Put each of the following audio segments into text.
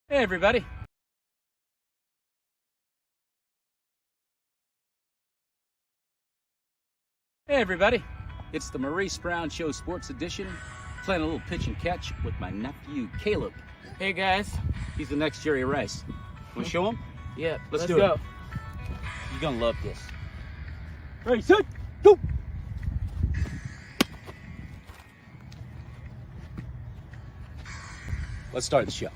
Hey, everybody. Hey, everybody. It's the Maurice Brown Show Sports Edition. Playing a little pitch and catch with my nephew, Caleb. Hey, guys. He's the next Jerry Rice. Want to show him? Yeah, let's do go. it. You're going to love this. Ready, set, go! Let's start the show.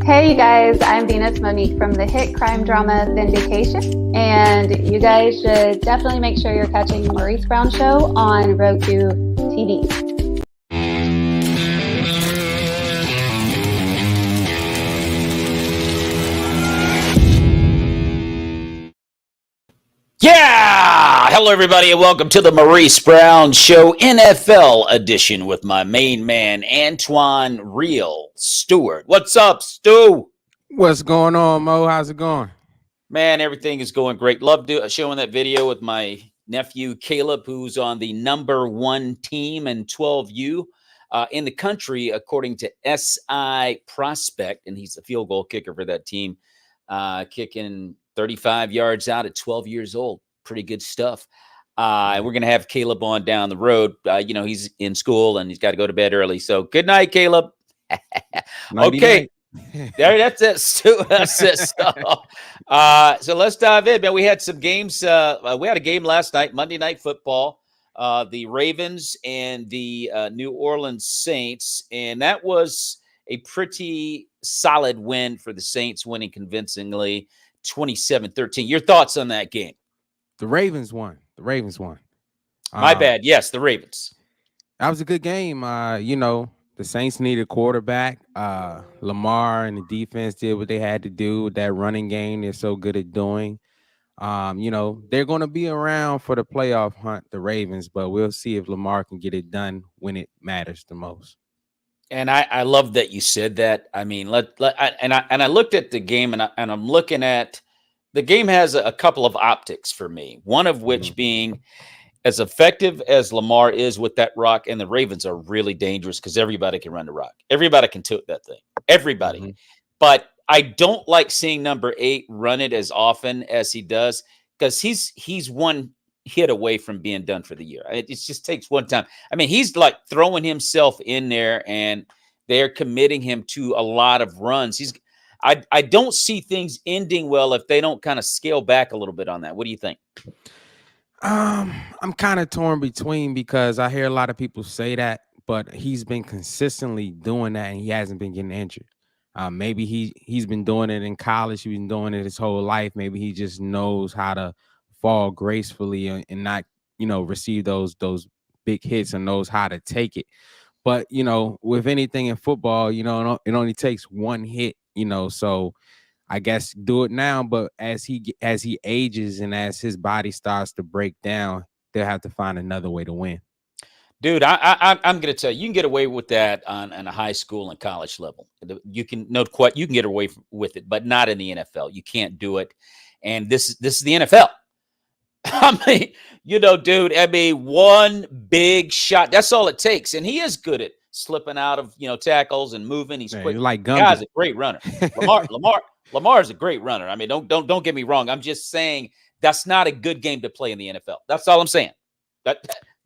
Hey, you guys, I'm Venus Monique from the hit crime drama Vindication, and you guys should definitely make sure you're catching the Maurice Brown Show on Roku TV. Yeah! Hello, everybody, and welcome to the Maurice Brown Show NFL edition with my main man, Antoine Real Stewart. What's up, Stu? What's going on, Mo? How's it going? Man, everything is going great. Love showing that video with my nephew, Caleb, who's on the number 1 team in 12U in the country, according to SI Prospect, and he's the field goal kicker for that team, kicking 35 yards out at 12 years old. Pretty good stuff. We're going to have Caleb on down the road. He's in school and he's got to go to bed early. So good night, Caleb. Okay. That's it, Stu. That's it. So let's dive in, man. We had some games. We had a game last night, Monday Night Football, the Ravens and the New Orleans Saints. And that was a pretty solid win for the Saints, winning convincingly 27-13. Your thoughts on that game? The Ravens won. My bad. Yes, the Ravens. That was a good game. The Saints needed a quarterback. Lamar and the defense did what they had to do with that running game. They're so good at doing. They're going to be around for the playoff hunt, the Ravens, but we'll see if Lamar can get it done when it matters the most. And I love that you said that. I mean, I looked at the game and I'm looking at the game has a couple of optics for me. One of which being as effective as Lamar is with that rock, and the Ravens are really dangerous because everybody can run the rock. Everybody can tote that thing. Everybody. Mm-hmm. But I don't like seeing number 8 run it as often as he does because he's one hit away from being done for the year. It just takes one time. I mean, he's like throwing himself in there and they're committing him to a lot of runs. I don't see things ending well if they don't kind of scale back a little bit on that. What do you think? I'm kind of torn between because I hear a lot of people say that, but he's been consistently doing that and he hasn't been getting injured. Maybe he's been doing it in college. He's been doing it his whole life. Maybe he just knows how to fall gracefully and not, receive those big hits and knows how to take it. But, with anything in football, it only takes one hit, so I guess do it now. But as he ages and as his body starts to break down, they'll have to find another way to win. Dude, I'm going to tell you, you can get away with that on a high school and college level. You can get away with it, but not in the NFL. You can't do it. And this is the NFL. I mean, dude, one big shot. That's all it takes. And he is good at slipping out of, tackles and moving. He's quick. Like Gumby. Guy's a great runner. Lamar's a great runner. I mean, don't get me wrong. I'm just saying that's not a good game to play in the NFL. That's all I'm saying.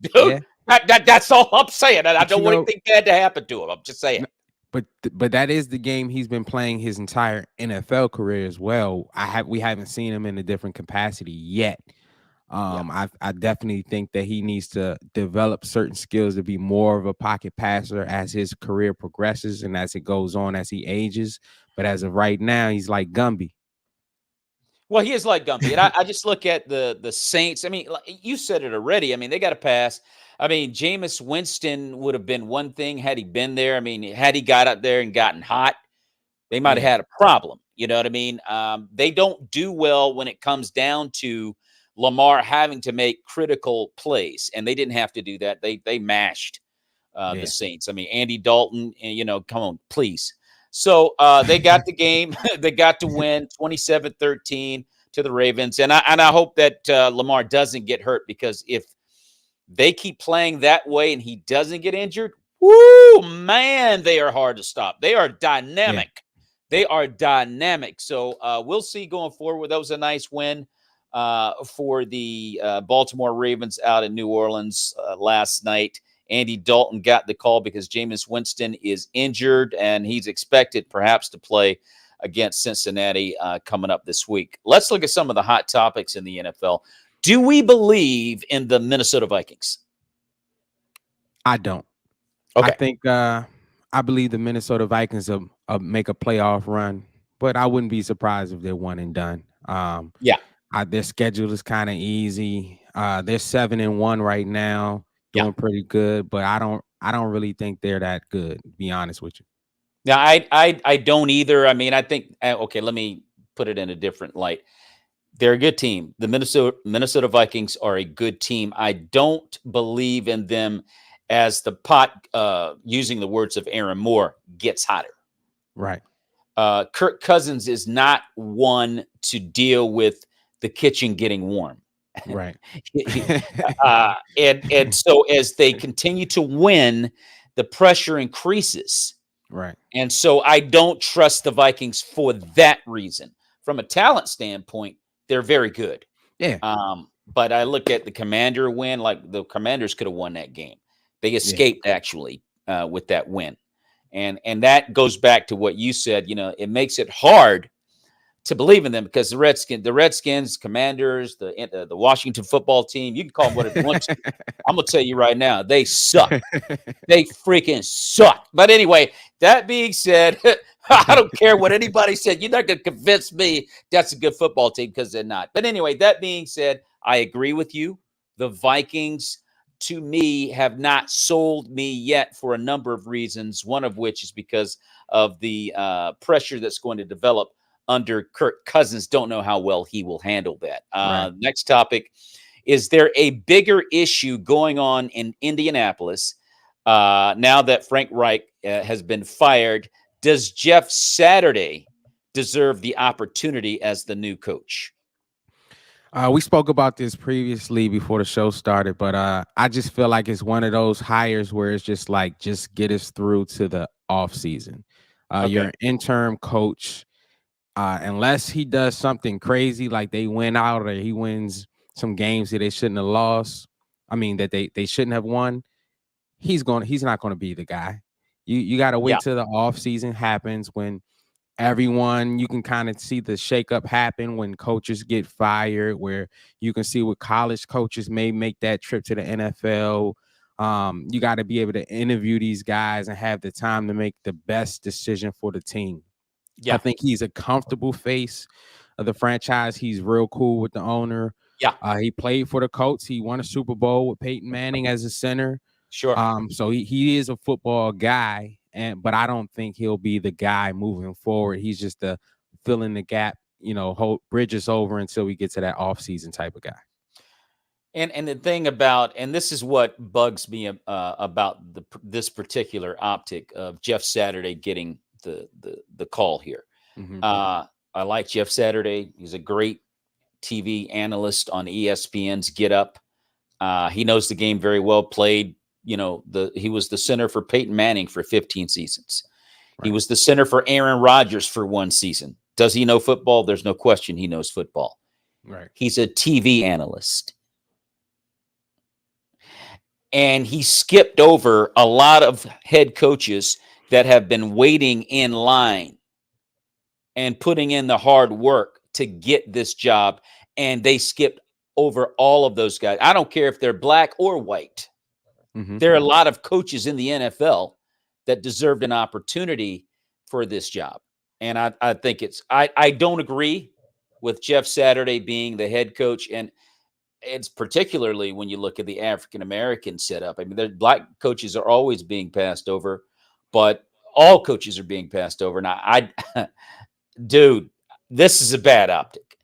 Dude, that's all I'm saying. I don't want anything bad to happen to him. I'm just saying. But that is the game he's been playing his entire NFL career as well. We haven't seen him in a different capacity yet. I definitely think that he needs to develop certain skills to be more of a pocket passer as his career progresses and as it goes on, as he ages. But as of right now, he's like Gumby. Well, he is like Gumby. And I just look at the Saints. I mean, you said it already. I mean, they got to pass. I mean, Jameis Winston would have been one thing had he been there. I mean, had he got up there and gotten hot, they might have had a problem. You know what I mean? They don't do well when it comes down to Lamar having to make critical plays, and they didn't have to do that. They mashed the Saints. I mean, Andy Dalton, and come on, please. So they got the game. They got to win 27-13 to the Ravens, and I hope that Lamar doesn't get hurt because if they keep playing that way and he doesn't get injured, woo, man, they are hard to stop. They are Yeah. dynamic. They are dynamic. So we'll see going forward. That was a nice win for the Baltimore Ravens out in New Orleans last night. Andy Dalton got the call because Jameis Winston is injured, and he's expected perhaps to play against Cincinnati coming up this week. Let's look at some of the hot topics in the NFL. Do we believe in the Minnesota Vikings? I don't. Okay. I think I believe the Minnesota Vikings will make a playoff run, but I wouldn't be surprised if they're one and done. Yeah. Their schedule is kind of easy. They're 7-1 right now, doing pretty good, but I don't really think they're that good, to be honest with you. Yeah, I don't either. I mean, I think okay, let me put it in a different light. They're a good team. The Minnesota Vikings are a good team. I don't believe in them as the pot, using the words of Aaron Moore, gets hotter. Right. Kirk Cousins is not one to deal with the kitchen getting warm. Right. And so as they continue to win, the pressure increases. Right. And so I don't trust the Vikings for that reason. From a talent standpoint, they're very good. Yeah. But I look at the Commander win, like the Commanders could have won that game. They escaped actually with that win. And that goes back to what you said, it makes it hard to believe in them because the Redskins, Commanders, the Washington football team, you can call them whatever you want to. I'm going to tell you right now, they suck. They freaking suck. But anyway, that being said, I don't care what anybody said. You're not going to convince me that's a good football team because they're not. But anyway, that being said, I agree with you. The Vikings, to me, have not sold me yet for a number of reasons, one of which is because of the pressure that's going to develop under Kirk Cousins. Don't know how well he will handle that. Right. Next topic. Is there a bigger issue going on in Indianapolis now that Frank Reich has been fired? Does Jeff Saturday deserve the opportunity as the new coach? We spoke about this previously before the show started, but I just feel like it's one of those hires where it's just like, just get us through to the off season. You're an interim coach. Unless he does something crazy, like they win out or he wins some games that they shouldn't have lost. I mean, that they shouldn't have won. He's not going to be the guy. You got to wait till the off season happens when everyone, you can kind of see the shakeup happen when coaches get fired, where you can see what college coaches may make that trip to the NFL. You got to be able to interview these guys and have the time to make the best decision for the team. Yeah. I think he's a comfortable face of the franchise. He's real cool with the owner. Yeah. He played for the Colts. He won a Super Bowl with Peyton Manning as a center. Sure. So he is a football guy, but I don't think he'll be the guy moving forward. He's just the fill in the gap, hold bridges over until we get to that offseason type of guy. And the thing about, and this is what bugs me about this particular optic of Jeff Saturday getting the call here. Mm-hmm. I like Jeff Saturday. He's a great TV analyst on ESPN's Get Up. He knows the game very well. Played, he was the center for Peyton Manning for 15 seasons. Right. He was the center for Aaron Rodgers for 1 season. Does he know football? There's no question he knows football. Right. He's a TV analyst. And he skipped over a lot of head coaches that have been waiting in line and putting in the hard work to get this job. And they skipped over all of those guys. I don't care if they're black or white. Mm-hmm. There are a lot of coaches in the NFL that deserved an opportunity for this job. And I think I don't agree with Jeff Saturday being the head coach. And it's particularly when you look at the African-American setup. I mean, the black coaches are always being passed over, but all coaches are being passed over. Now, dude, this is a bad optic.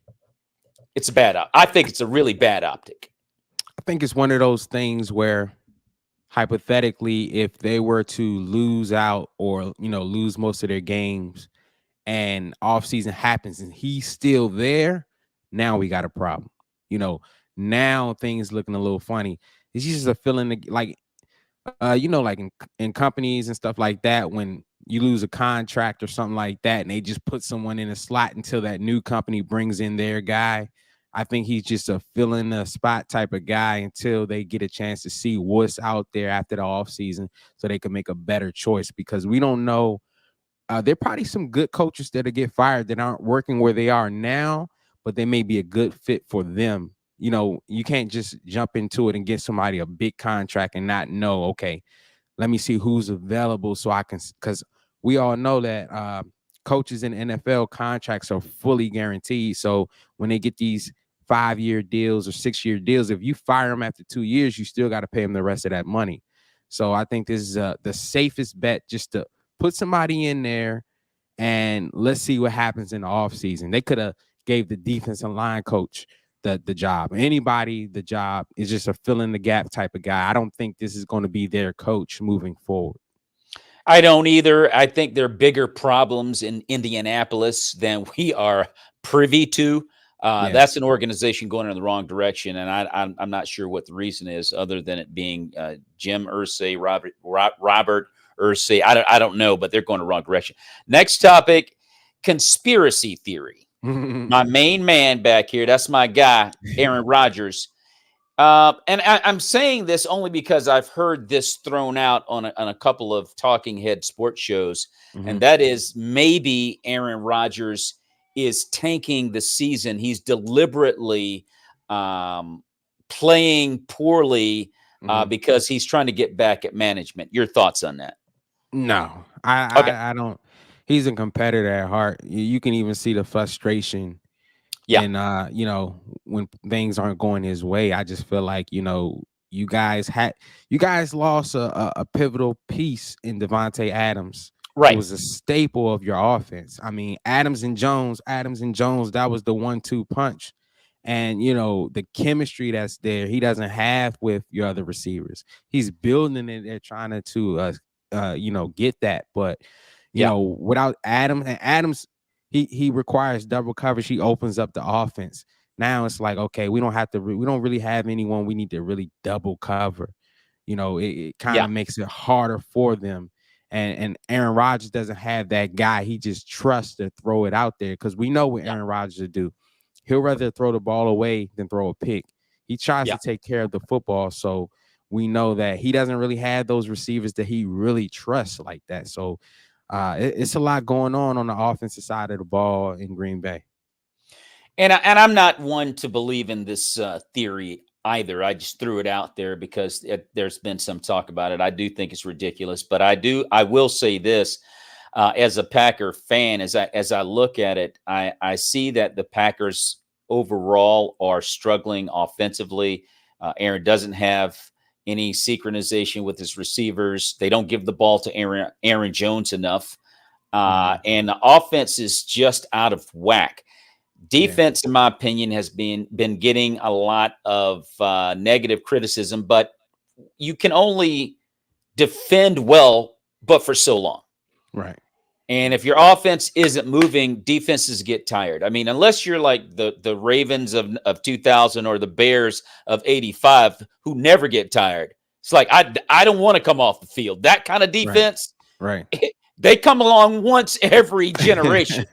It's a bad optic. I think it's a really bad optic. I think it's one of those things where, hypothetically, if they were to lose out or, lose most of their games and offseason happens and he's still there, now we got a problem. Now things looking a little funny. It's just a feeling like like in companies and stuff like that, when you lose a contract or something like that, and they just put someone in a slot until that new company brings in their guy. I think he's just a fill in the spot type of guy until they get a chance to see what's out there after the offseason so they can make a better choice, because we don't know. There are probably some good coaches that'll get fired that aren't working where they are now, but they may be a good fit for them. You can't just jump into it and get somebody a big contract and not know, okay, let me see who's available so I can, because we all know that coaches in NFL contracts are fully guaranteed. So when they get these 5-year deals or 6-year deals, if you fire them after 2 years, you still got to pay them the rest of that money. So I think this is the safest bet, just to put somebody in there and let's see what happens in the offseason. They could have gave the defensive line coach the job. Anybody the job is just a fill in the gap type of guy. I don't think this is going to be their coach moving forward. I don't either. I think there are bigger problems in Indianapolis than we are privy to. That's an organization going in the wrong direction, and I'm not sure what the reason is, other than it being Jim Irsay, Robert Irsay. I don't know, but they're going the wrong direction. Next topic: conspiracy theory. My main man back here, that's my guy, Aaron Rodgers. And I'm saying this only because I've heard this thrown out on a couple of talking head sports shows, and that is maybe Aaron Rodgers is tanking the season. He's deliberately playing poorly because he's trying to get back at management. Your thoughts on that? No, I don't. He's a competitor at heart. You can even see the frustration. Yeah. And when things aren't going his way, I just feel like, you guys lost a pivotal piece in Devontae Adams. Right. It was a staple of your offense. I mean, Adams and Jones, that was the 1-2 punch. And the chemistry that's there, he doesn't have with your other receivers. He's building it. They're trying to get that. But without Adams, he requires double coverage. He opens up the offense. Now it's like, okay, we don't really have anyone we need to really double cover. It kind of makes it harder for them. And Aaron Rodgers doesn't have that guy. He just trusts to throw it out there, because we know what Aaron Rodgers will do. He'll rather throw the ball away than throw a pick. He tries to take care of the football. So we know that he doesn't really have those receivers that he really trusts like that. So it's a lot going on the offensive side of the ball in Green Bay. And I'm not one to believe in this theory either. I just threw it out there because there's been some talk about it. I do think it's ridiculous, but I will say this, as a Packer fan, as I look at it, I see that the Packers overall are struggling offensively. Aaron doesn't have any synchronization with his receivers. They don't give the ball to Aaron Jones enough. And the offense is just out of whack. Defense, in my opinion, has been getting a lot of negative criticism, but you can only defend well, but for so long. Right. And if your offense isn't moving, defenses get tired. I mean, unless you're like the Ravens of 2000 or the Bears of 85, who never get tired. It's like, I don't want to come off the field. That kind of defense, right. They come along once every generation.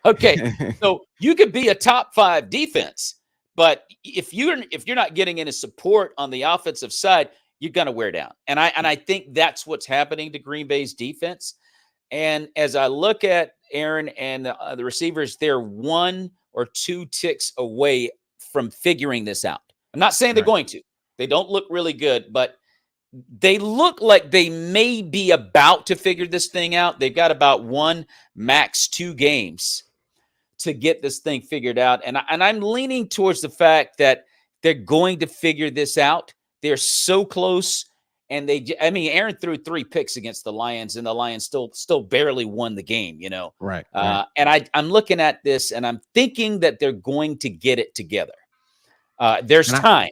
Okay, so you could be a top 5 defense, but if you're not getting any support on the offensive side, you're going to wear down. And I think that's what's happening to Green Bay's defense. And as I look at Aaron and the receivers, they're 1 or 2 ticks away from figuring this out. I'm not saying they're going to. They don't look really good, but they look like they may be about to figure this thing out. They've got about 1, max 2 games to get this thing figured out. And I'm leaning towards the fact that they're going to figure this out. They're so close. And Aaron threw 3 picks against the Lions, and the Lions still barely won the game, Right. And I'm looking at this, and I'm thinking that they're going to get it together. There's time,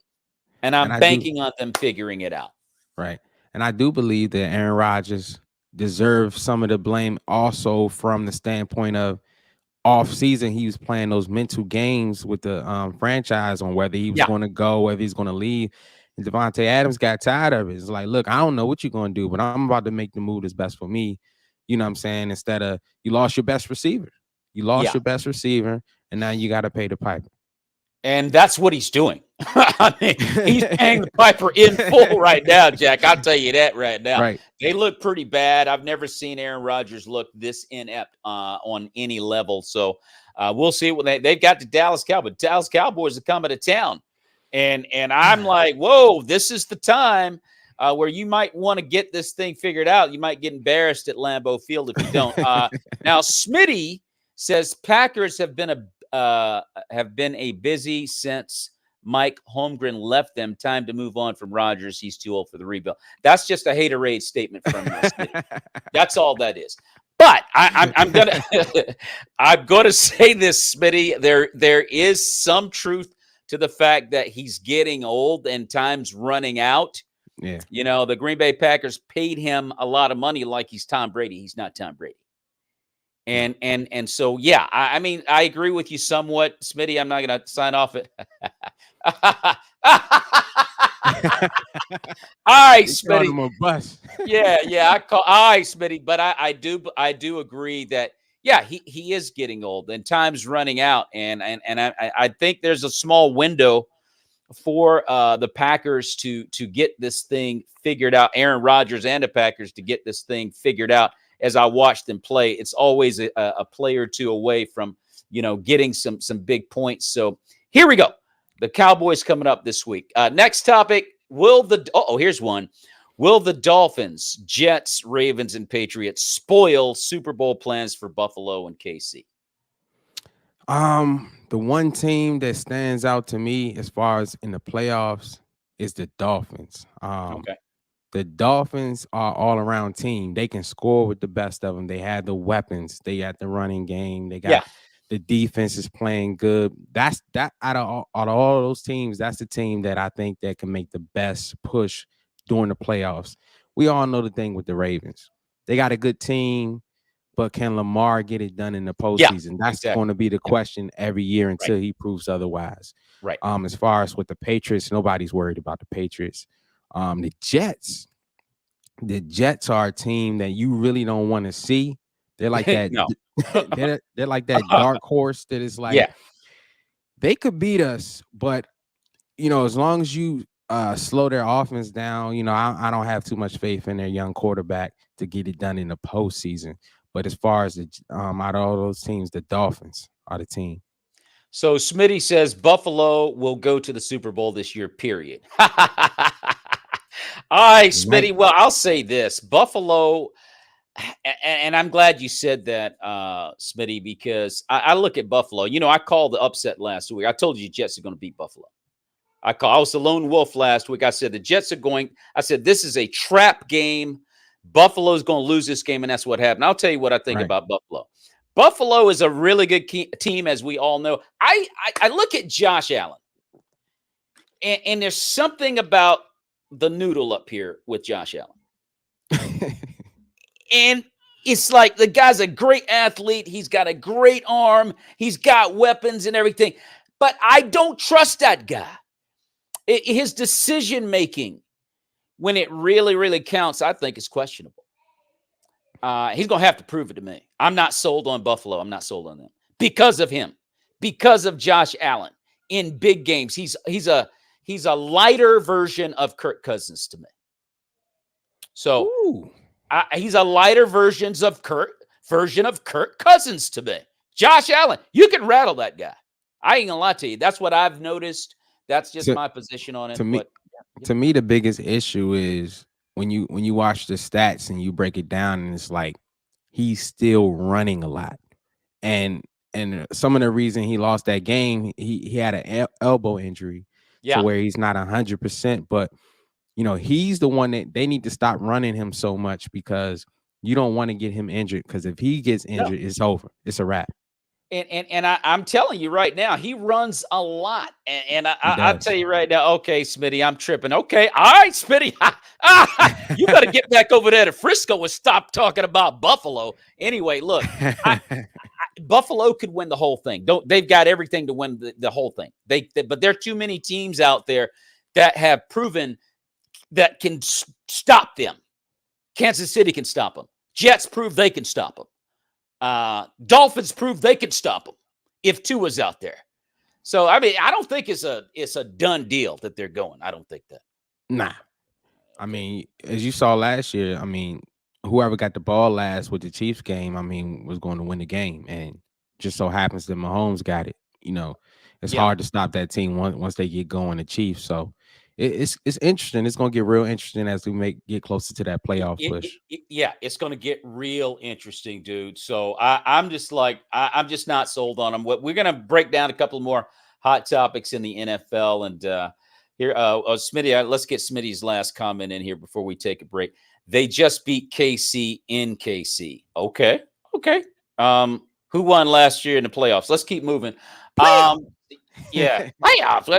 and I'm banking on them figuring it out. Right. And I do believe that Aaron Rodgers deserves some of the blame also from the standpoint of off season. He was playing those mental games with the franchise on whether he was going to go, whether he's going to leave. Devontae Adams got tired of it. It's like, look, I don't know what you're going to do, but I'm about to make the move that's best for me. You know what I'm saying? Instead of you lost your best receiver. You lost your best receiver, and now you got to pay the piper. And that's what he's doing. I mean, he's paying the piper in full right now, Jack. I'll tell you that right now. Right. They look pretty bad. I've never seen Aaron Rodgers look this inept on any level. So we'll see what they've got the Dallas Cowboys. Dallas Cowboys are coming to town. And I'm like, whoa, this is the time where you might want to get this thing figured out. You might get embarrassed at Lambeau Field if you don't. Now, Smitty says Packers have been a busy since Mike Holmgren left them. Time to move on from Rodgers. He's too old for the rebuild. That's just a haterade statement from Smitty. That's all that is. But I'm gonna say this, Smitty. There is some truth to the fact that he's getting old and time's running out. Yeah. You know, the Green Bay Packers paid him a lot of money like he's Tom Brady. He's not Tom Brady. And so, yeah, I mean, I agree with you somewhat, Smitty. I'm not going to sign off it. All right, Smitty. Yeah. All right, Smitty. But I do agree that, yeah, he is getting old and time's running out. And I think there's a small window for the Packers to get this thing figured out. Aaron Rodgers and the Packers to get this thing figured out. As I watch them play, it's always a play or two away from, getting some big points. So here we go. The Cowboys coming up this week. Next topic, here's one. Will the Dolphins, Jets, Ravens, and Patriots spoil Super Bowl plans for Buffalo and KC? The one team that stands out to me as far as in the playoffs is the Dolphins. Okay. The Dolphins are all-around team. They can score with the best of them. They had the weapons. They got the running game. They got the defense is playing good. That's that out of all those teams. That's the team that I think that can make the best push during the playoffs. We all know the thing with the Ravens. They got a good team, but can Lamar get it done in the postseason? That's going to be the question every year until he proves otherwise. Right. As far as with the Patriots, nobody's worried about the Patriots. The Jets are a team that you really don't want to see. They're like that. they're like that dark horse that is like, they could beat us, but as long as you slow their offense down, I don't have too much faith in their young quarterback to get it done in the postseason. But as far as out of all those teams, the Dolphins are the team. So Smitty says Buffalo will go to the Super Bowl this year, period. All right, Smitty. Well, I'll say this. Buffalo, and I'm glad you said that, Smitty, because I look at Buffalo. I called the upset last week. I told you Jets are going to beat Buffalo. I was the lone wolf last week. I said the Jets are going. I said this is a trap game. Buffalo's going to lose this game, and that's what happened. I'll tell you what I think about Buffalo. Buffalo is a really good team, as we all know. I look at Josh Allen, and there's something about the noodle up here with Josh Allen. And it's like the guy's a great athlete. He's got a great arm. He's got weapons and everything. But I don't trust that guy. His decision-making, when it really, really counts, I think is questionable. He's going to have to prove it to me. I'm not sold on Buffalo. I'm not sold on them because of him, because of Josh Allen in big games. He's a lighter version of Kirk Cousins to me. So he's a lighter version of Kirk Cousins to me. Josh Allen, you can rattle that guy. I ain't gonna lie to you. That's what I've noticed. That's just my position on it. To me, the biggest issue is when you watch the stats and you break it down, and it's like he's still running a lot. And some of the reason he lost that game, he had an elbow injury to where he's not 100%. But he's the one that they need to stop running him so much, because you don't want to get him injured, because if he gets injured, it's over. It's a wrap. And I'm telling you right now, he runs a lot. And I'll tell you right now, okay, Smitty, I'm tripping. Okay, all right, Smitty. You got to get back over there to Frisco and stop talking about Buffalo. Anyway, look, Buffalo could win the whole thing. They've got everything to win the whole thing. But there are too many teams out there that have proven that can stop them. Kansas City can stop them. Jets prove they can stop them. Dolphins prove they can stop them if Tua's out there. So, I mean, I don't think it's a done deal that they're going. I don't think that. Nah. I mean, as you saw last year, I mean, whoever got the ball last with the Chiefs game, I mean, was going to win the game. And just so happens that Mahomes got it. You know, it's hard to stop that team once they get going, the Chiefs. So it's interesting. It's going to get real interesting as we get closer to that playoff push. It's going to get real interesting, dude. So I'm just like, I'm just not sold on them. We're going to break down a couple more hot topics in the NFL. And here, Smitty, let's get Smitty's last comment in here before we take a break. They just beat KC in KC. Okay. Who won last year in the playoffs? Let's keep moving. Playoffs. Playoffs.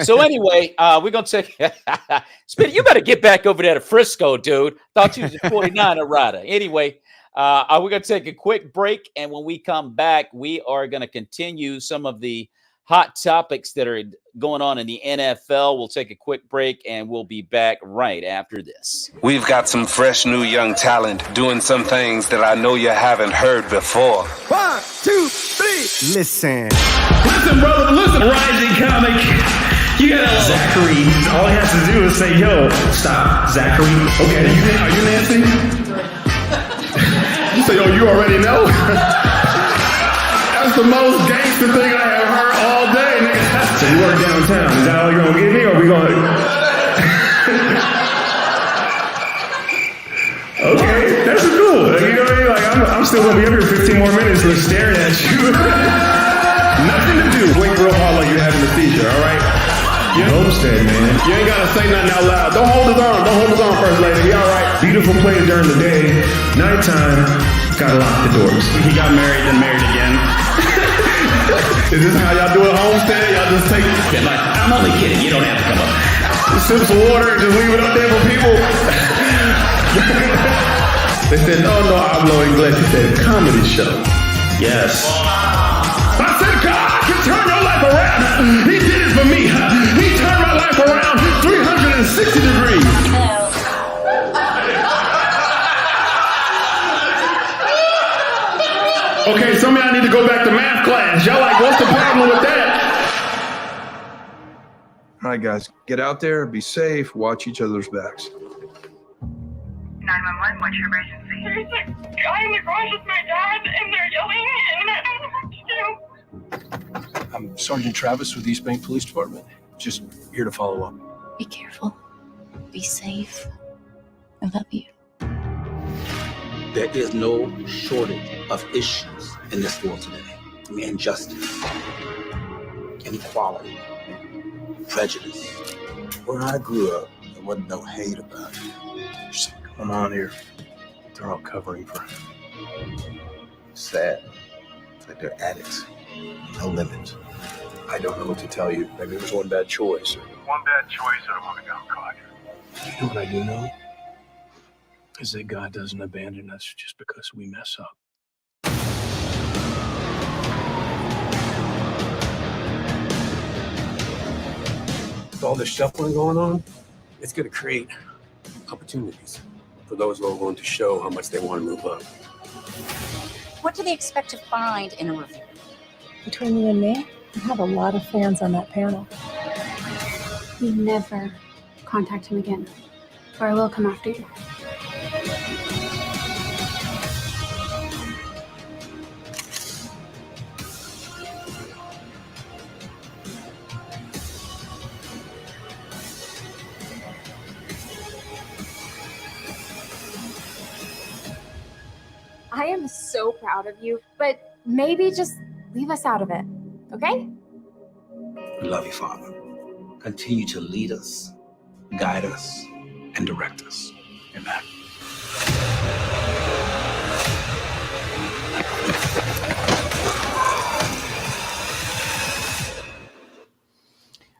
So anyway, we're gonna take Smitty. You better get back over there to Frisco, dude. Thought you was a 49er rider. Anyway, we're gonna take a quick break, and when we come back, we are gonna continue some of the hot topics that are going on in the NFL. We'll take a quick break, and we'll be back right after this. We've got some fresh new young talent doing some things that I know you haven't heard before. 1, 2, 3. Listen, brother, listen. Rising comic. You got Zachary. All he has to do is say, yo, stop, Zachary. Okay, are you Nancy? You say, oh, you already know? That's the most gangster thing I have heard all day, nigga. So you work downtown. Is that all you're going to give me, or we going to... Okay, that's cool. You know what I mean? Like, I'm still going to be up here 15 more minutes just staring at you. Nothing to do. Wait real hard like you're having a seizure, all right? You're homestead, man. You ain't got to say nothing out loud. Don't hold his arm. Don't hold his arm, first lady. You all right? Beautiful place during the day. Nighttime, gotta lock the doors. He got married and married again. Is this how y'all do it homestead? Y'all just take it? Like, I'm only kidding. You don't have to come up. Sip some water and just leave it up there for people. They said, oh, no, hablo inglés. He said, comedy show. Yes. I said, God can turn your life around. He did it for me. He turned my life around 360 degrees. Okay, some of y'all need to go back to math class. Y'all like, what's the problem with that? All right, guys, get out there, be safe, watch each other's backs. 911, what's your emergency? There's a guy in the garage with my dad, and they're yelling, and I don't know what to do. I'm Sergeant Travis with East Bank Police Department. Just here to follow up. Be careful. Be safe. I love you. There is no shortage of issues in this world today. Injustice, inequality, prejudice. Where I grew up, there wasn't no hate about it. Just come on here. They're all covering for him. Sad. It's like they're addicts. No limits. I don't know what to tell you. Maybe it was one bad choice. One bad choice, and I'm gonna go caught you. You know what I do know? Is that God doesn't abandon us just because we mess up. With all this shuffling going on, it's going to create opportunities for those who are willing to show how much they want to move up. What do they expect to find in a review? Between you and me, I have a lot of fans on that panel. You never contact him again, or I will come after you. I am so proud of you, but maybe just leave us out of it, okay? We love you, Father. Continue to lead us, guide us, and direct us. Amen.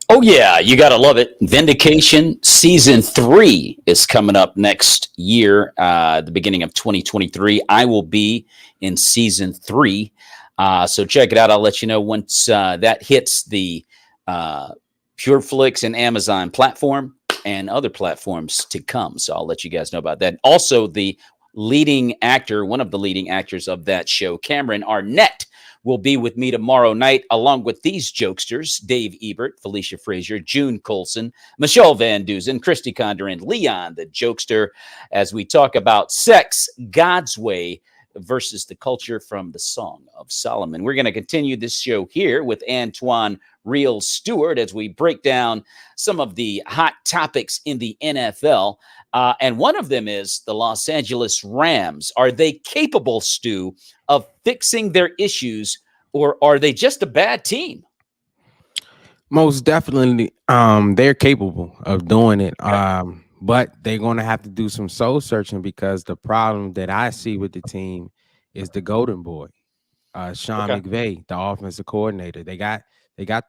Oh, yeah, you got to love it. Vindication Season 3 is coming up next year, the beginning of 2023. I will be in Season 3. So check it out. I'll let you know once that hits the PureFlix and Amazon platform and other platforms to come. So I'll let you guys know about that. Also, the leading actor, one of the leading actors of that show, Cameron Arnett, will be with me tomorrow night, along with these jokesters, Dave Ebert, Felicia Frazier, June Colson, Michelle Van Duzen, Christy Condor, and Leon, the jokester, as we talk about sex, God's way, versus the culture from the Song of Solomon. We're going to continue this show here with Antoine Real Stewart as we break down some of the hot topics in the NFL. And one of them is the Los Angeles Rams. Are they capable, Stu, of fixing their issues, or are they just a bad team? Most definitely, they're capable of doing it. Okay. But they're going to have to do some soul searching, because the problem that I see with the team is the golden boy, Sean McVay, the offensive coordinator. They got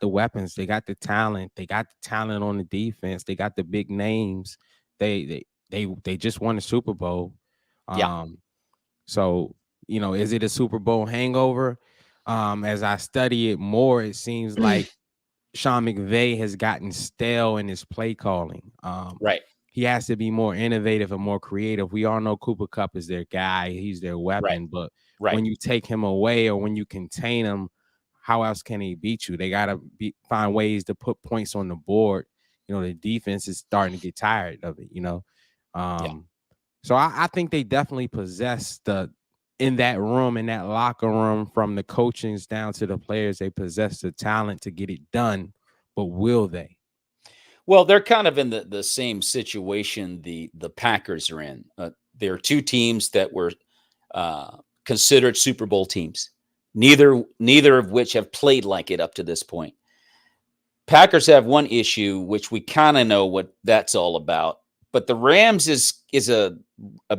the weapons, they got the talent, on the defense, they got the big names. They just won the Super Bowl. So, is it a Super Bowl hangover? As I study it more, it seems like Sean McVay has gotten stale in his play calling. Right. He has to be more innovative and more creative. We all know Cooper Kupp is their guy. He's their weapon. But when you take him away, or when you contain him, how else can he beat you? They got to find ways to put points on the board. The defense is starting to get tired of it, So I think they definitely possess in that room, in that locker room, from the coachings down to the players, they possess the talent to get it done. But will they? Well, they're kind of in the same situation the Packers are in. There are two teams that were considered Super Bowl teams, neither of which have played like it up to this point. Packers have one issue, which we kind of know what that's all about. But the Rams is a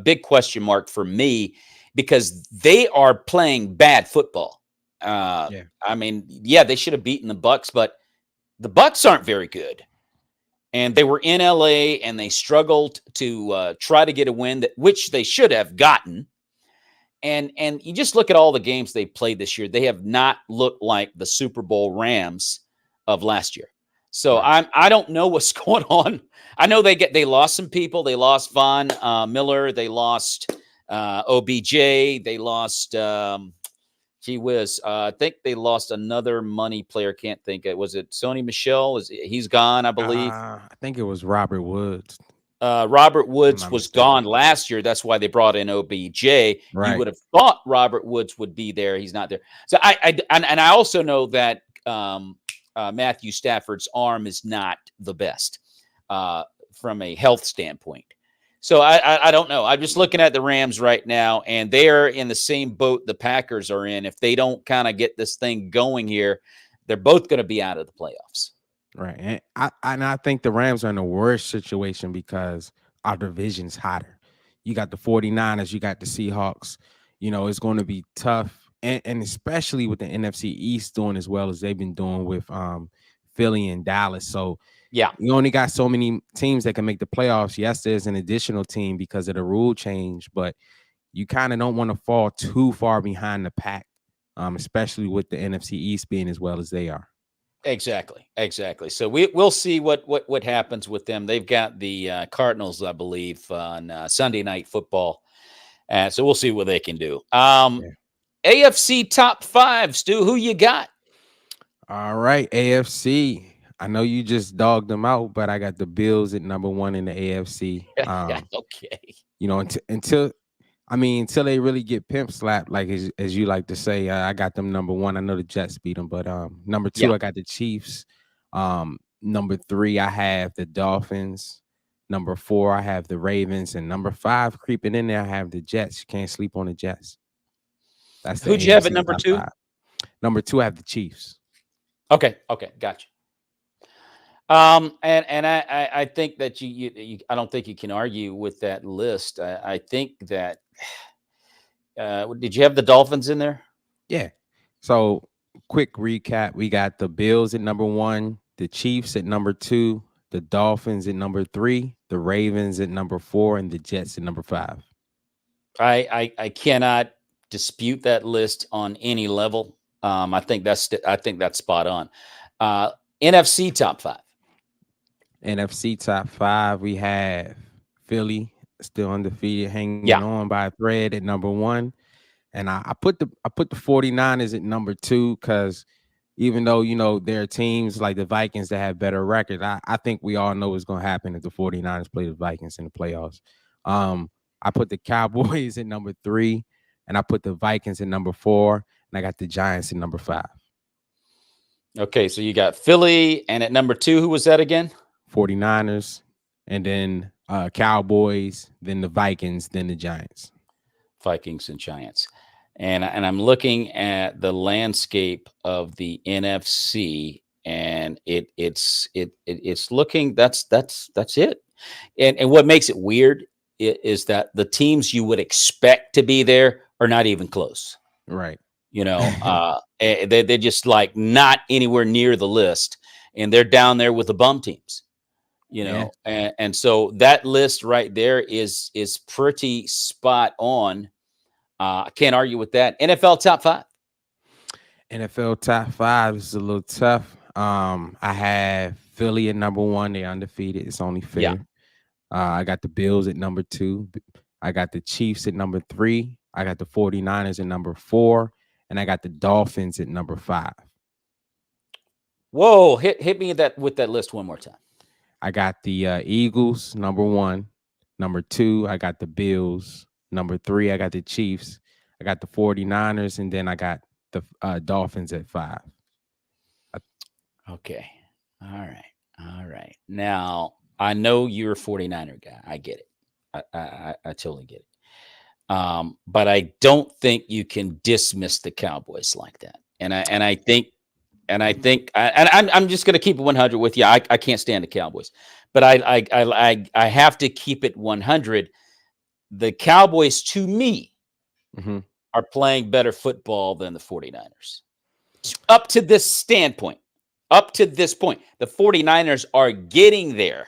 big question mark for me, because they are playing bad football. I mean, they should have beaten the Bucs, but the Bucs aren't very good. And they were in LA and they struggled to try to get a win, which they should have gotten. And you just look at all the games they played this year. They have not looked like the Super Bowl Rams of last year. So I don't know what's going on. I know they lost some people. They lost Von Miller. They lost OBJ. They lost gee whiz. I think they lost another money player. Can't think it. Was it Sony Michel? He's gone, I believe. I think it was Robert Woods. Robert Woods was gone last year. That's why they brought in OBJ. You would have thought Robert Woods would be there. He's not there. So I also know that Matthew Stafford's arm is not the best from a health standpoint. So I don't know. I'm just looking at the Rams right now, and they're in the same boat the Packers are in. If they don't kind of get this thing going here, they're both going to be out of the playoffs. Right. And I think the Rams are in a worse situation because our division's hotter. You got the 49ers, you got the Seahawks. It's going to be tough. And especially with the NFC East doing as well as they've been doing with Philly and Dallas. So you only got so many teams that can make the playoffs. Yes, there's an additional team because of the rule change, but you kind of don't want to fall too far behind the pack, especially with the NFC East being as well as they are. Exactly. So we'll see what happens with them. They've got the Cardinals, I believe, on Sunday Night Football. So we'll see what they can do. AFC top 5, Stu, who you got? All right, AFC. I know you just dogged them out, but I got the Bills at number 1 in the AFC. Okay. Until they really get pimp slapped, like as you like to say, I got them number 1. I know the Jets beat them, but number 2, I got the Chiefs. Number 3, I have the Dolphins. Number 4, I have the Ravens, and number 5, creeping in there, I have the Jets. You can't sleep on the Jets. That's who'd you have at number 2? Number 2, I have the Chiefs. Okay, gotcha. And I think that you I don't think you can argue with that list. I think that did you have the Dolphins in there? Yeah. So quick recap: we got the Bills at number 1, the Chiefs at number 2, the Dolphins at number 3, the Ravens at number 4, and the Jets at number 5. I cannot dispute that list on any level. I think that's spot on. NFC top 5. NFC top 5, we have Philly still undefeated, hanging Yeah. on by a thread at number 1. And I put the 49ers at number 2 because even though, there are teams like the Vikings that have better records, I think we all know what's going to happen if the 49ers play the Vikings in the playoffs. I put the Cowboys at number 3, and I put the Vikings at number 4, and I got the Giants at number 5. Okay, so you got Philly, and at number 2, who was that again? 49ers, and then Cowboys, then the Vikings, then the Giants. Vikings and Giants. And I'm looking at the landscape of the NFC, and it's looking that's it. And what makes it weird is that the teams you would expect to be there are not even close. Right. They're just like not anywhere near the list, and they're down there with the bum teams. And so that list right there is pretty spot on. I can't argue with that. NFL top 5. NFL top 5 is a little tough. I have Philly at number 1. They're undefeated. It's only fair. Yeah. I got the Bills at number 2. I got the Chiefs at number 3. I got the 49ers at number 4. And I got the Dolphins at number 5. Whoa, hit me with that list one more time. I got the Eagles, number 1. Number 2, I got the Bills. Number 3, I got the Chiefs. I got the 49ers, and then I got the Dolphins at 5. Okay. All right. Now, I know you're a 49er guy. I get it. I totally get it. But I don't think you can dismiss the Cowboys like that. And I think I'm just going to keep it 100 with you. I can't stand the Cowboys, but I have to keep it 100. The Cowboys, to me, are playing better football than the 49ers. Up to this standpoint, up to this point, the 49ers are getting there,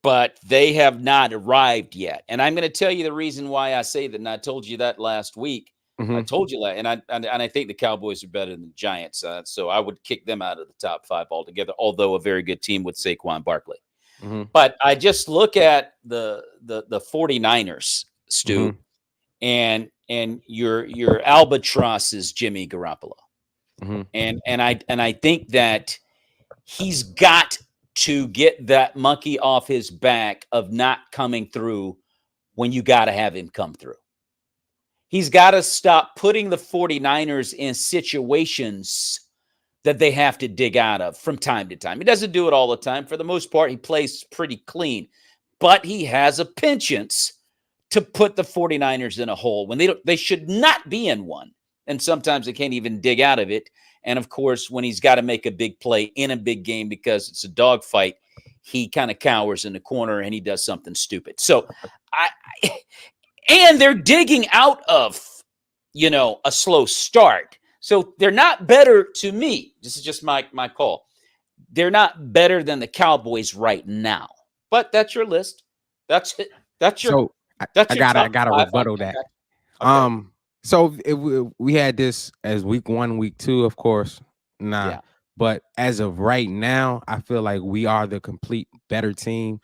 but they have not arrived yet. And I'm going to tell you the reason why I say that, and I told you that last week. I told you that, and I think the Cowboys are better than the Giants, so I would kick them out of the top 5 altogether, although a very good team with Saquon Barkley. But I just look at the 49ers, Stu, and your albatross is Jimmy Garoppolo. And I think that he's got to get that monkey off his back of not coming through when you got to have him come through. He's got to stop putting the 49ers in situations that they have to dig out of from time to time. He doesn't do it all the time. For the most part, he plays pretty clean. But he has a penchant to put the 49ers in a hole when they should not be in one. And sometimes they can't even dig out of it. And, of course, when he's got to make a big play in a big game because it's a dogfight, he kind of cowers in the corner and he does something stupid. So and they're digging out of, a slow start. So they're not better to me. This is just my call. They're not better than the Cowboys right now. But that's your list. That's it. That's your. So that's I your gotta rebuttal that. Okay. So we had this as week 1, week 2, of course. Yeah. But as of right now, I feel like we are the complete better team.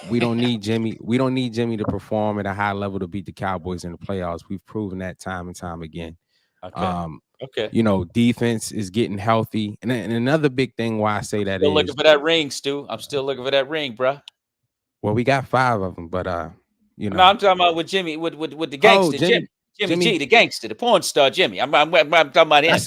We don't need Jimmy. We don't need Jimmy to perform at a high level to beat the Cowboys in the playoffs. We've proven that time and time again. Okay. Defense is getting healthy. And another big thing why I say that still looking for that ring, Stu. I'm still looking for that ring, bro. Well, we got 5 of them, but No, I'm talking about with Jimmy, with the gangster, Jimmy G, the gangster, the porn star, Jimmy. I'm talking about him.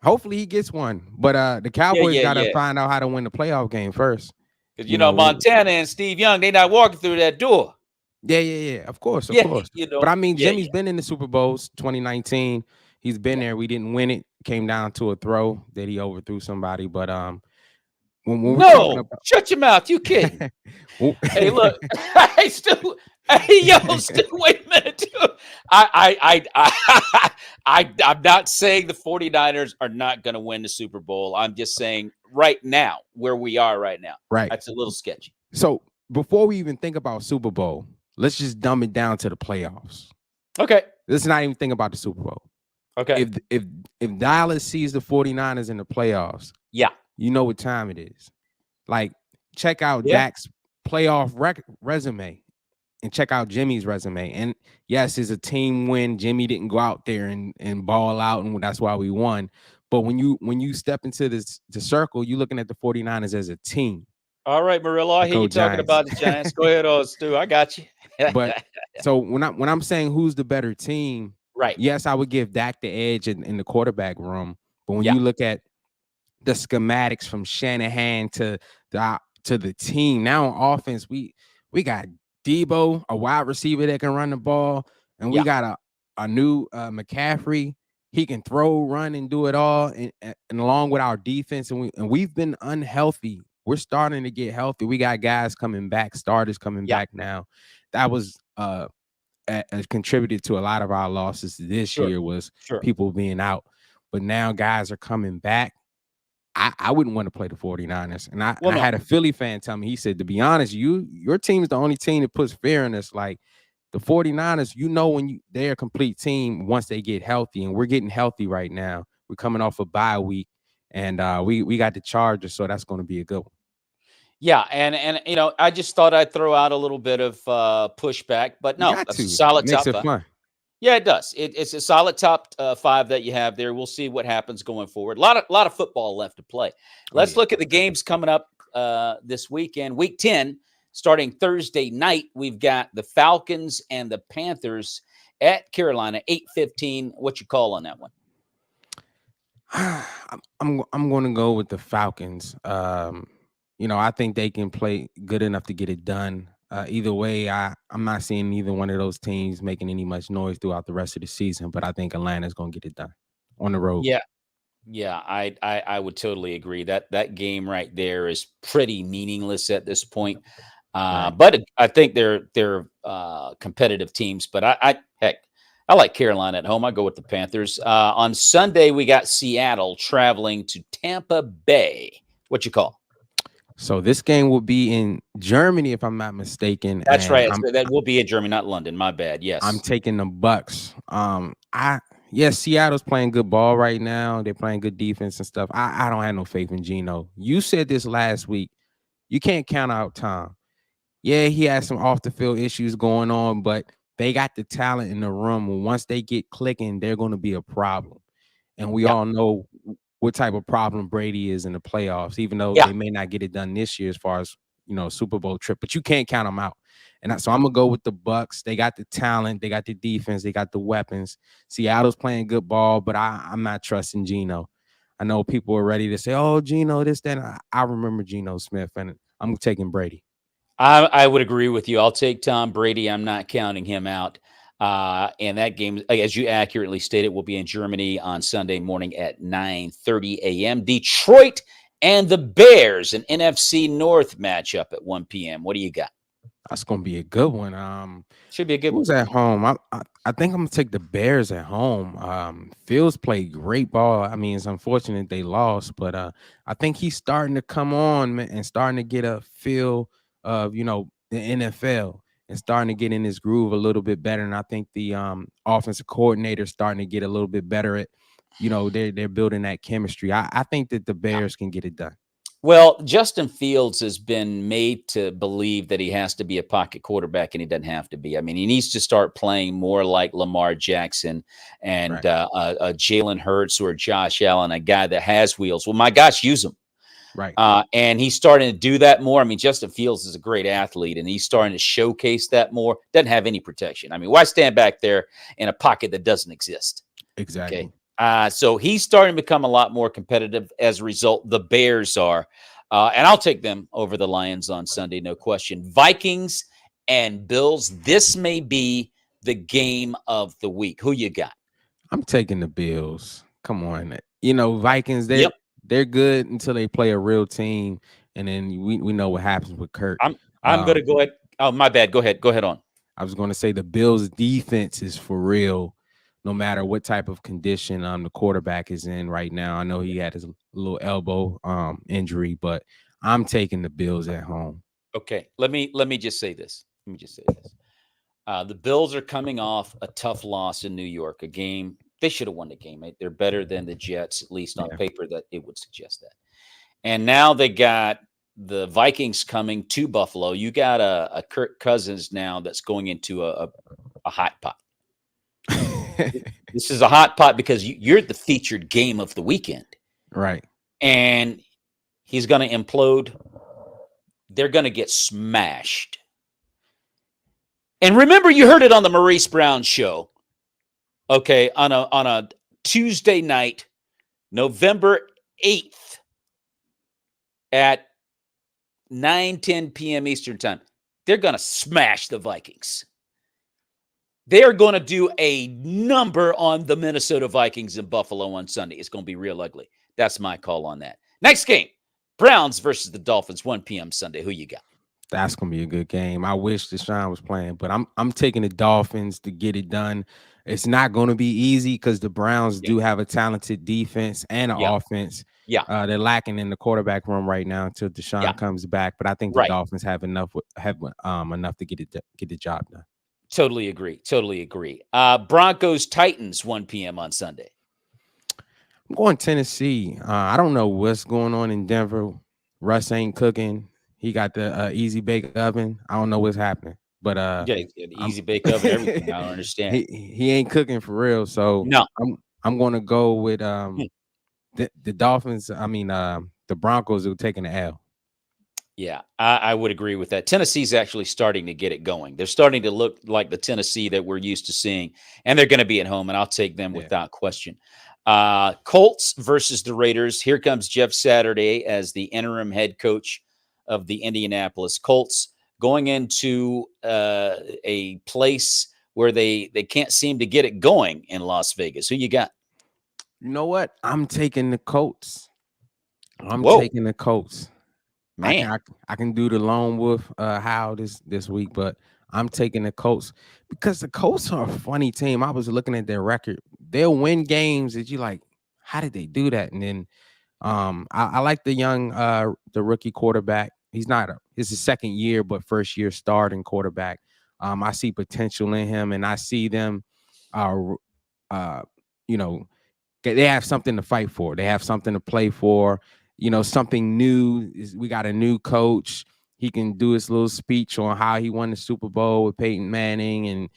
Hopefully he gets one. But the Cowboys got to find out how to win the playoff game first. Because, Montana and Steve Young, they not walking through that door. Yeah. Of course. But I mean, Jimmy's been in the Super Bowls 2019. He's been there. We didn't win it. Came down to a throw that he overthrew somebody. But when we're talking about... shut your mouth. You kidding? Hey, look. Hey, Stu. Hey, Stu. Wait a minute, dude. I'm not saying the 49ers are not going to win the Super Bowl. I'm just saying right now, where we are right now. Right. That's a little sketchy. So before we even think about Super Bowl, let's just dumb it down to the playoffs. Okay. Let's not even think about the Super Bowl. Okay. If Dallas sees the 49ers in the playoffs, yeah, you know what time it is. Like, check out Yeah. Dak's playoff resume and check out Jimmy's resume. And yes, it's a team win. Jimmy didn't go out there and ball out, and that's why we won. But when you step into the circle, you're looking at the 49ers as a team. All right, Murillo, I Like hear you go talking Giants. about the Giants. Go ahead, Stu. I got you. But so when I'm saying who's the better team, Right. yes, I would give Dak the edge in the quarterback room. But when Yeah. you look at the schematics from Shanahan to the team now on offense, we got Debo, a wide receiver that can run the ball, and we Yeah. got a new McCaffrey. He can throw, run, and do it all, and along with our defense, and we've been unhealthy. We're starting to get healthy. We got guys coming back, starters coming back now. That was contributed to a lot of our losses this year was people being out. But now guys are coming back. I wouldn't want to play the 49ers. And I had a Philly fan tell me, he said, to be honest, your team is the only team that puts fear in us. Like the 49ers, when they're a complete team once they get healthy, and we're getting healthy right now. We're coming off a bye week, and we got the Chargers, so that's going to be a good one. Yeah, and I just thought I'd throw out a little bit of pushback, but no, that's a solid Makes top it five. fun. Yeah, it does. It's a solid top five that you have there. We'll see what happens going forward. A lot of football left to play. Let's look at the games coming up this weekend. Week 10, starting Thursday night, we've got the Falcons and the Panthers at Carolina, 8:15. What you call on that one? I'm going to go with the Falcons. I think they can play good enough to get it done. Either way, I'm not seeing either one of those teams making any much noise throughout the rest of the season, but I think Atlanta's going to get it done on the road. Yeah, I would totally agree. That game right there is pretty meaningless at this point. But I think they're competitive teams. But I like Carolina at home. I go with the Panthers. On Sunday, we got Seattle traveling to Tampa Bay. What you call? So this game will be in Germany, if I'm not mistaken. That's right. That will be in Germany, not London. My bad. Yes. I'm taking the Bucks. Seattle's playing good ball right now. They're playing good defense and stuff. I don't have no faith in Geno. You said this last week. You can't count out Tom. Yeah, he has some off the field issues going on, but they got the talent in the room. Once they get clicking, they're going to be a problem. And we all know what type of problem Brady is in the playoffs, even though they may not get it done this year as far as, Super Bowl trip, but you can't count them out. And so I'm going to go with the Bucks. They got the talent. They got the defense. They got the weapons. Seattle's playing good ball, but I'm not trusting Geno. I know people are ready to say, oh, Geno, this, that. I remember Geno Smith, and I'm taking Brady. I would agree with you. I'll take Tom Brady. I'm not counting him out. And that game, as you accurately stated, will be in Germany on Sunday morning at 9:30 a.m. Detroit and the Bears, an NFC North matchup at 1 p.m. What do you got? That's going to be a good one. Should be a good one. Who's at home? I think I'm going to take the Bears at home. Fields played great ball. I mean, it's unfortunate they lost, but I think he's starting to come on and starting to get a feel of, the NFL. And starting to get in his groove a little bit better. And I think the offensive coordinator is starting to get a little bit better at, they're building that chemistry. I think that the Bears can get it done. Well, Justin Fields has been made to believe that he has to be a pocket quarterback, and he doesn't have to be. I mean, he needs to start playing more like Lamar Jackson and Jalen Hurts or Josh Allen, a guy that has wheels. Well, my gosh, use him. Right. And he's starting to do that more. I mean, Justin Fields is a great athlete, and he's starting to showcase that more. Doesn't have any protection. I mean, why stand back there in a pocket that doesn't exist? Exactly. Okay. So he's starting to become a lot more competitive as a result. The Bears are. And I'll take them over the Lions on Sunday, no question. Vikings and Bills. This may be the game of the week. Who you got? I'm taking the Bills. Come on. Vikings, they're good until they play a real team, and then we know what happens with Kirk. I'm going to go ahead. Oh, my bad. Go ahead. Go ahead on. I was going to say the Bills' defense is for real, no matter what type of condition the quarterback is in right now. I know he had his little elbow injury, but I'm taking the Bills at home. Okay, let me just say this. The Bills are coming off a tough loss in New York, a game. They should have won the game. Right? They're better than the Jets, at least on paper, that it would suggest that. And now they got the Vikings coming to Buffalo. You got a Kirk Cousins now that's going into a hot pot. This is a hot pot because you're the featured game of the weekend. Right. And he's going to implode. They're going to get smashed. And remember, you heard it on the Maurice Brown show. Okay, on a Tuesday night, November 8th at 9:10 p.m. Eastern time. They're going to smash the Vikings. They are going to do a number on the Minnesota Vikings in Buffalo on Sunday. It's going to be real ugly. That's my call on that. Next game, Browns versus the Dolphins, 1 p.m. Sunday. Who you got? That's gonna be a good game. I wish Deshaun was playing, but I'm taking the Dolphins to get it done. It's not going to be easy because the Browns do have a talented defense and an offense. Yeah, they're lacking in the quarterback room right now until Deshaun comes back. But I think the Dolphins have enough to get the job done. Totally agree. Totally agree. Broncos Titans 1 p.m. on Sunday. I'm going Tennessee. I don't know what's going on in Denver. Russ ain't cooking. He got the easy bake oven. I don't know what's happening, but easy bake oven, everything. I don't understand. He ain't cooking for real. So no, I'm going to go with the Dolphins. I mean, the Broncos are taking the L. Yeah, I would agree with that. Tennessee's actually starting to get it going. They're starting to look like the Tennessee that we're used to seeing, and they're going to be at home, and I'll take them without question. Colts versus the Raiders. Here comes Jeff Saturday as the interim head coach of the Indianapolis Colts, going into a place where they can't seem to get it going in Las Vegas. Who you got? You know what? I'm taking the Colts. Taking the Colts. Man, I can do the lone wolf howl this week, but I'm taking the Colts because the Colts are a funny team. I was looking at their record. They'll win games that you like, how did they do that? And then I like the young the rookie quarterback. It's his second year, but first year starting quarterback. I see potential in him, and I see them they have something to fight for. They have something to play for. Something new. We got a new coach. He can do his little speech on how he won the Super Bowl with Peyton Manning and,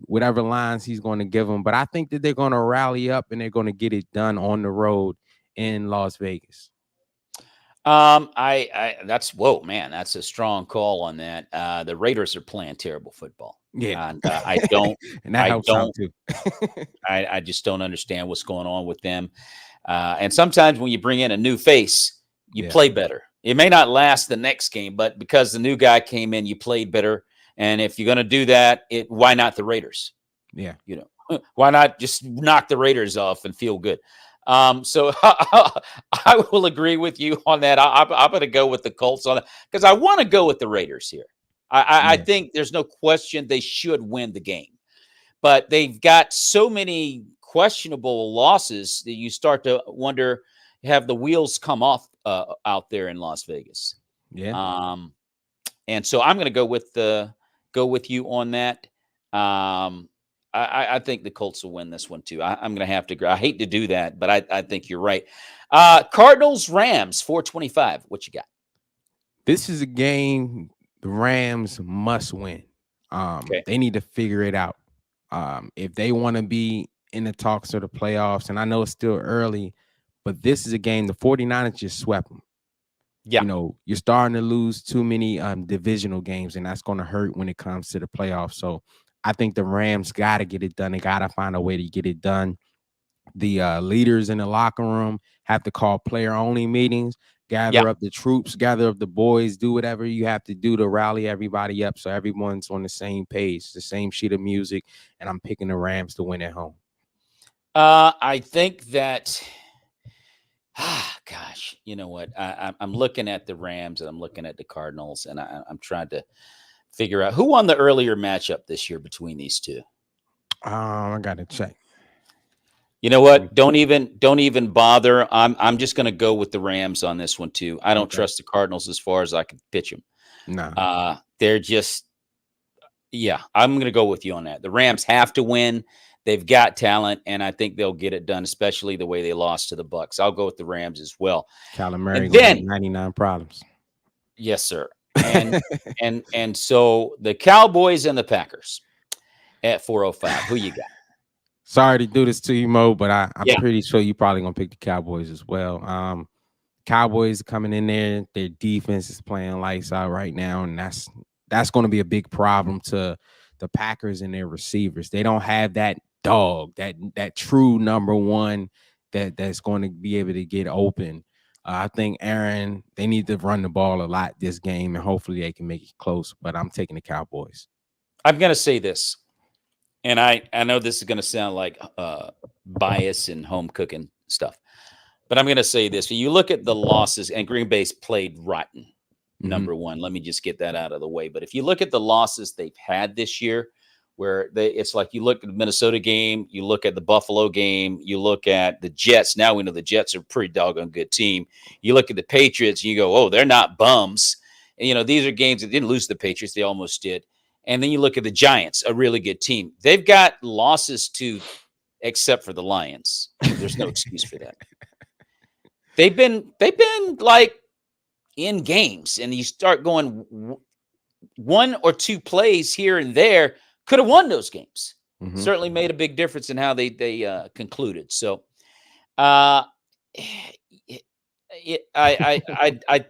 whatever lines he's going to give them. But I think that they're going to rally up and they're going to get it done on the road in Las Vegas. That's a strong call on that. The Raiders are playing terrible football. Yeah. And I don't, and that helps out too. I just don't understand what's going on with them. And sometimes when you bring in a new face, you play better. It may not last the next game, but because the new guy came in, you played better. And if you're going to do that, why not the Raiders? Yeah. Why not just knock the Raiders off and feel good? So I will agree with you on that. I'm going to go with the Colts on it because I want to go with the Raiders here. I think there's no question they should win the game, but they've got so many questionable losses that you start to wonder, have the wheels come off out there in Las Vegas? Yeah. And so I'm going to go with you on that. I think the Colts will win this one too. I'm going to have to agree. I hate to do that, but I think you're right. Cardinals, Rams, 425. What you got? This is a game the Rams must win. They need to figure it out. If they want to be in the talks of the playoffs, and I know it's still early, but this is a game the 49ers just swept them. Yeah. You're starting to lose too many divisional games, and that's going to hurt when it comes to the playoffs. So I think the Rams got to get it done. They got to find a way to get it done. The leaders in the locker room have to call player-only meetings, gather up the troops, gather up the boys, do whatever you have to do to rally everybody up so everyone's on the same page, the same sheet of music, and I'm picking the Rams to win at home. I think that, gosh, you know what? I'm looking at the Rams and I'm looking at the Cardinals, and I'm trying to figure out who won the earlier matchup this year between these two. I got to check. You know what? Don't even bother. I'm just going to go with the Rams on this one too. I don't trust the Cardinals as far as I can pitch them. No. They're just, I'm going to go with you on that. The Rams have to win. They've got talent, and I think they'll get it done, especially the way they lost to the Bucs. I'll go with the Rams as well. Kyler Murray then 99 problems. Yes, sir. And and so the Cowboys and the Packers at 4:05. Who you got? Sorry to do this to you, Mo, but I'm Yeah. pretty sure you probably gonna pick the Cowboys as well. Cowboys coming in there, their defense is playing lights out right now, and that's going to be a big problem to the Packers and their receivers. They don't have that dog, that true number one that's going to be able to get open. I think Aaron, they need to run the ball a lot this game, and hopefully they can make it close. But I'm taking the Cowboys. I'm going to say this, and I know this is going to sound like bias and home cooking stuff, but I'm going to say this. When you look at the losses, and Green Bay's played rotten, number one. Let me just get that out of the way. But if you look at the losses they've had this year, where it's like you look at the Minnesota game, you look at the Buffalo game, you look at the Jets. Now we know the Jets are a pretty doggone good team. You look at the Patriots, and you go, oh, they're not bums. And, these are games that didn't lose to the Patriots. They almost did. And then you look at the Giants, a really good team. They've got losses except for the Lions. There's no excuse for that. They've been like in games, and you start going one or two plays here and there could have won those games. Certainly made a big difference in how they concluded. So, I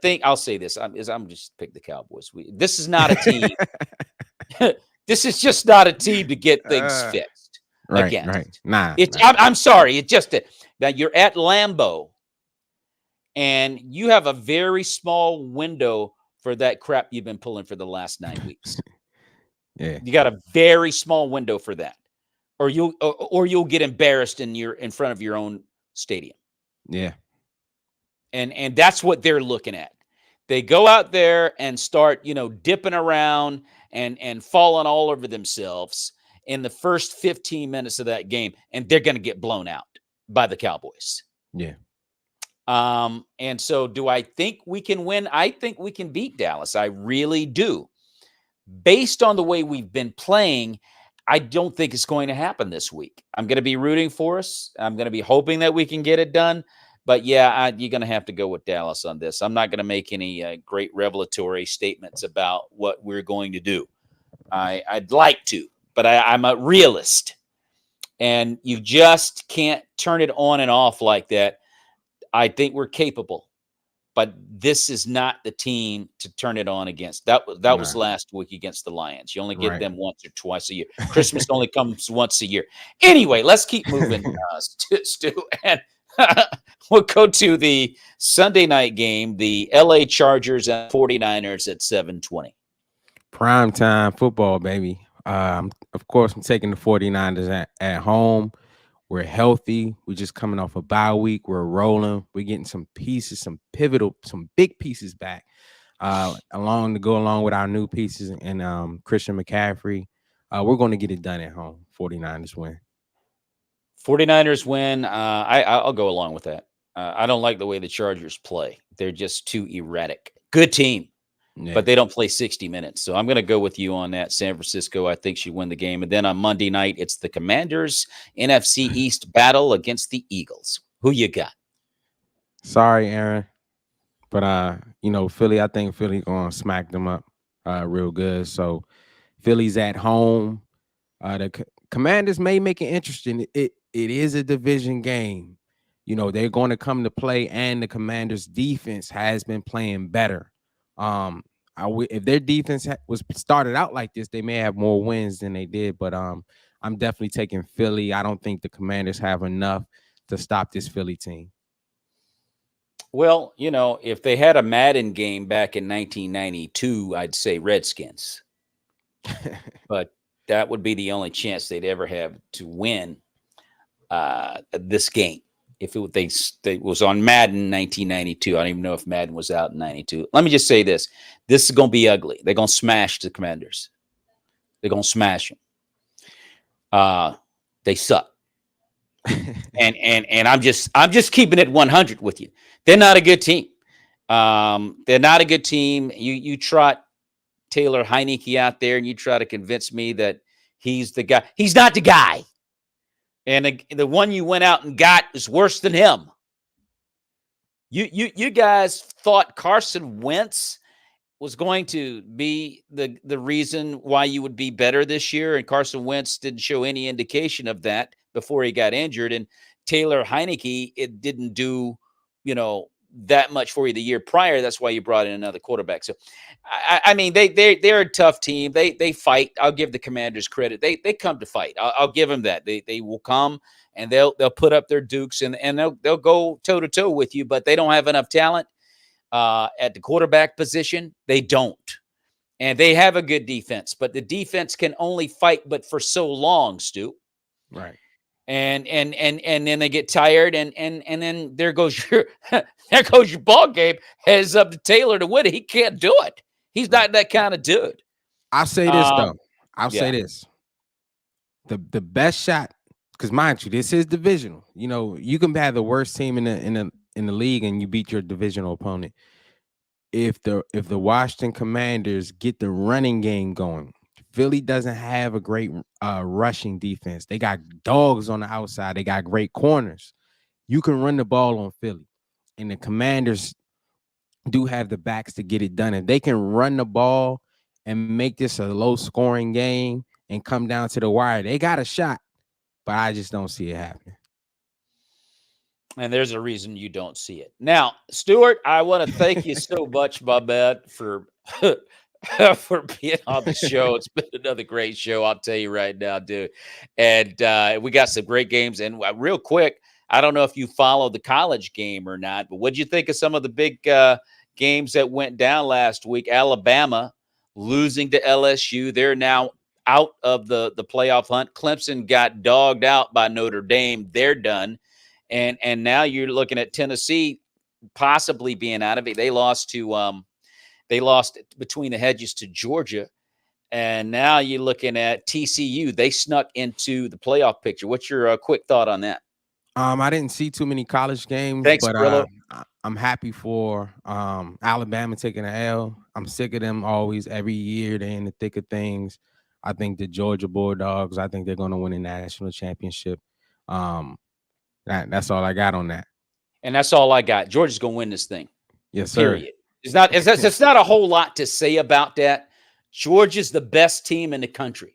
think I'll say this: I'm just pick the Cowboys. This is not a team. This is just not a team to get things fixed against. Right. Nah. I'm sorry. It's just that you're at Lambeau, and you have a very small window for that crap you've been pulling for the last 9 weeks. Yeah, you got a very small window for that, or you'll get embarrassed in front of your own stadium. Yeah, and that's what they're looking at. They go out there and start, dipping around and falling all over themselves in the first 15 minutes of that game, and they're going to get blown out by the Cowboys. Yeah. And so do I think we can win? I think we can beat Dallas. I really do. Based on the way we've been playing, I don't think it's going to happen this week. I'm going to be rooting for us. I'm going to be hoping that we can get it done. But yeah, you're going to have to go with Dallas on this. I'm not going to make any great revelatory statements about what we're going to do. I'd like to, but I'm a realist. And you just can't turn it on and off like that. I think we're capable, but this is not the team to turn it on against. That was last week against the Lions. You only get them once or twice a year. Christmas only comes once a year. Anyway, let's keep moving, Stu, and we'll go to the Sunday night game, the LA Chargers and 49ers at 7:20. Primetime football, baby. Of course, I'm taking the 49ers at home. We're healthy. We're just coming off a bye week. We're rolling. We're getting some pieces, some big pieces back to go along with our new pieces and Christian McCaffrey. We're going to get it done at home. 49ers win. 49ers win. I'll go along with that. I don't like the way the Chargers play. They're just too erratic. Good team, but they don't play 60 minutes. So I'm going to go with you on that. San Francisco, I think, should win the game. And then on Monday night, it's the Commanders NFC East battle against the Eagles. Who you got? Sorry, Aaron. But, Philly, I think Philly going to smack them up real good. So Philly's at home. The Commanders may make it interesting. It is a division game. They're going to come to play, and the Commanders' defense has been playing better. If their defense was started out like this, they may have more wins than they did. But I'm definitely taking Philly. I don't think the Commanders have enough to stop this Philly team. Well, if they had a Madden game back in 1992, I'd say Redskins. But that would be the only chance they'd ever have to win this game. If it was on Madden 1992, I don't even know if Madden was out in 92. Let me just say this. This is going to be ugly. They're going to smash the Commanders. They're going to smash them. They suck. and I'm just keeping it 100 with you. They're not a good team. They're not a good team. You trot Taylor Heineke out there and you try to convince me that he's the guy. He's not the guy. And the one you went out and got is worse than him. You guys thought Carson Wentz was going to be the reason why you would be better this year, and Carson Wentz didn't show any indication of that before he got injured, and Taylor Heineke, it didn't do, that much for you the year prior. That's why you brought in another quarterback. So, I mean, they're a tough team. They fight. I'll give the Commanders credit. They come to fight. I'll give them that. They will come and they'll put up their dukes and they'll go toe to toe with you. But they don't have enough talent at the quarterback position. They don't. And they have a good defense, but the defense can only fight but for so long, Stu. Right. And then they get tired, and then there goes your ball game. Heads up to Taylor to win it. He can't do it. He's not that kind of dude. I'll say this though. I'll yeah. say this. The best shot, because mind you, this is divisional. You can have the worst team in the league and you beat your divisional opponent. If the Washington Commanders get the running game going, Philly doesn't have a great rushing defense. They got dogs on the outside. They got great corners. You can run the ball on Philly. And the Commanders do have the backs to get it done. If they can run the ball and make this a low-scoring game and come down to the wire, they got a shot. But I just don't see it happening. And there's a reason you don't see it. Now, Stewart, I want to thank you so much, my man, for being on the show. It's been another great show, I'll tell you right now, dude. And we got some great games. And real quick, I don't know if you follow the college game or not, but what did you think of some of the big games that went down last week? Alabama losing to LSU. They're now out of the playoff hunt. Clemson got dogged out by Notre Dame. They're done. And now you're looking at Tennessee possibly being out of it. They lost between the hedges to Georgia. And now you're looking at TCU. They snuck into the playoff picture. What's your quick thought on that? I didn't see too many college games, Thanks, but I'm happy for Alabama taking an L. I'm sick of them always every year. They're in the thick of things. I think the Georgia Bulldogs, I think they're going to win a national championship. That's all I got on that. And that's all I got. Georgia's going to win this thing. Yes, sir. Period. It's not a whole lot to say about that. Georgia's the best team in the country.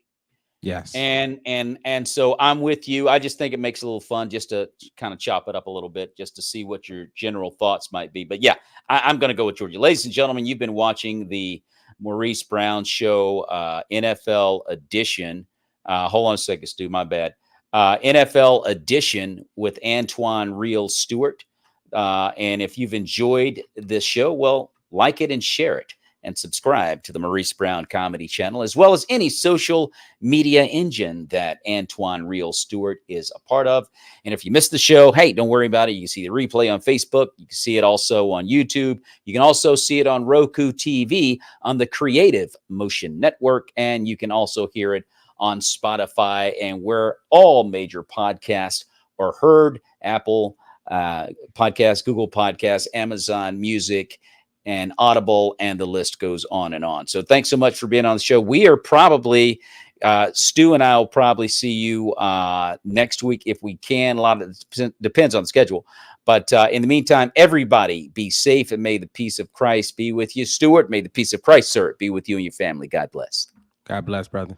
Yes. And so I'm with you. I just think it makes it a little fun just to kind of chop it up a little bit, just to see what your general thoughts might be. But yeah, I'm going to go with Georgia. Ladies and gentlemen, you've been watching the Maurice Brown Show, NFL edition. Hold on a second, Stu, my bad. NFL edition with Antoine Real Stewart. And if you've enjoyed this show, well, like it and share it. And subscribe to the Maurice Brown Comedy Channel, as well as any social media engine that Antoine Real Stewart is a part of. And if you missed the show, hey, don't worry about it. You can see the replay on Facebook. You can see it also on YouTube. You can also see it on Roku TV on the Creative Motion Network. And you can also hear it on Spotify and where all major podcasts are heard: Apple Podcasts, Google Podcasts, Amazon Music, and Audible, and the list goes on and on. So thanks so much for being on the show. We are probably, Stu and I will probably see you next week if we can. A lot of it depends on the schedule. But in the meantime, everybody be safe, and may the peace of Christ be with you. Stewart, may the peace of Christ, sir, be with you and your family. God bless. God bless, brother.